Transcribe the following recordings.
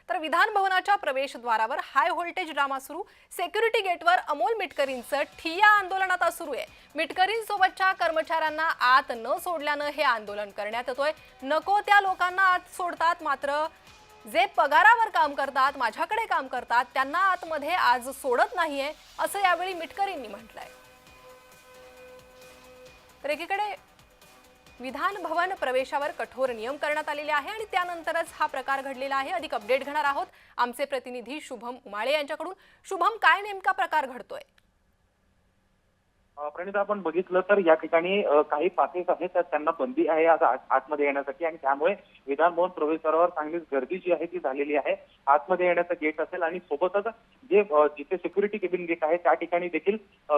तर विधान भवनाच्या प्रवेशद्वारावर हाय व्होल्टेज ड्रामा सुरू। सिक्युरिटी गेटवर अमोल मिटकरींचं ठिय्या आंदोलन आता सुरू आहे। मिटकरींसोबतच्या कर्मचाऱ्यांना आत न सोडल्यानं हे आंदोलन करण्यात येतोय। नको त्या लोकांना आत सोडतात, मात्र जे पगारावर काम करतात, माझ्याकडे काम करतात, त्यांना आतमध्ये आज सोडत नाहीये, असं यावेळी मिटकरींनी म्हटलंय। तर एकीकडे विधान भवन प्रवेशावर कठोर नियम करण्यात आलेले आहे आणि त्यानंतरच हा प्रकार घडलेला आहे। अधिक अपडेट घेणार आहोत आमचे प्रतिनिधी शुभम उमाळे यांच्याकडून। शुभम, काय नेमका प्रकार घडतोय? प्रणिता, आपण बघितलं तर या ठिकाणी काही पासेस आहेत तर त्यांना बंदी आहे आज आतमध्ये येण्यासाठी आणि त्यामुळे विधान भवन प्रवेशद्वारावर चांगलीच गर्दी जी आहे ती झालेली आहे। आतमध्ये येण्याचं गेट असेल आणि सोबतच जे जिथे सिक्युरिटी केबिन गेट आहे त्या ठिकाणी देखील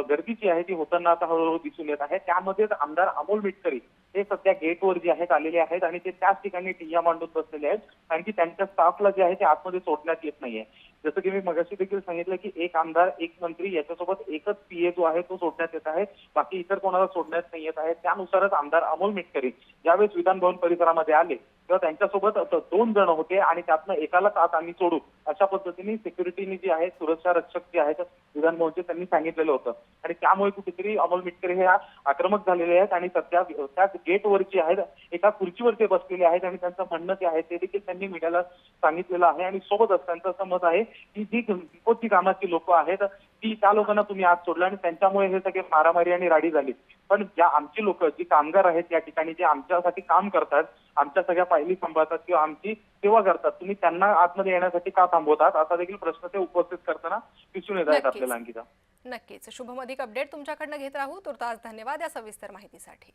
गर्दी जी आहे ती होताना आता हळूहळू दिसून येत आहे। त्यामध्येच आमदार अमोल मिटकरी हे सध्या गेटवर जे आहेत आलेले आहेत आणि ते त्याच ठिकाणी ठिय्या मांडून बसलेले आहेत, कारण की त्यांच्या स्टाफला जे आहे ते आतमध्ये सोडण्यात येत नाहीये। जसं की मी मगाशी देखील सांगितलं की एक आमदार, एक मंत्री याच्यासोबत एकच पीए जो आहे तो सोडण्यात येत आहे, बाकी इतर कोणाला सोडण्यात नाही येत आहे। त्यानुसारच आमदार अमोल मिटकरी ज्यावेळेस विधान भवन परिसरामध्ये आले तेव्हा त्यांच्यासोबत 2 जण होते आणि त्यातनं एकालाच आत आम्ही सोडू अशा पद्धतीने सिक्युरिटीने जी आहे, सुरक्षा रक्षक जे आहेत विधान भवनचे, त्यांनी सांगितलेलं होतं आणि त्यामुळे कुठेतरी अमोल मिटकरी हे आक्रमक झालेले आहेत आणि सध्या त्याच गेटवरची आहेत, एका खुर्चीवर ते बसलेले आहेत आणि त्यांचं म्हणणं जे आहे ते देखील त्यांनी मीडियाला सांगितलेलं आहे। आणि सोबतच त्यांचं असं मत आहे की जी घरपोची कामाची लोक आहेत त्या लोकांना तुम्ही आत सोडलं आणि त्यांच्यामुळे हे सगळे मारामारी आणि राडी झाली, पण ज्या आमची लोक, जी कामगार आहेत या ठिकाणी, जे आमच्यासाठी काम करतात, आमच्या सगळ्या फायली सांभाळतात किंवा आमची सेवा करतात, तुम्ही त्यांना आतमध्ये येण्यासाठी का थांबवतात, असा देखील प्रश्न ते उपस्थित करताना दिसून येत आहेत आपल्याला। अंकिता, नक्कीच शुभम, अधिक अपडेट तुमच्याकडनं घेत राहू। तुर्तास धन्यवाद या सविस्तर माहितीसाठी।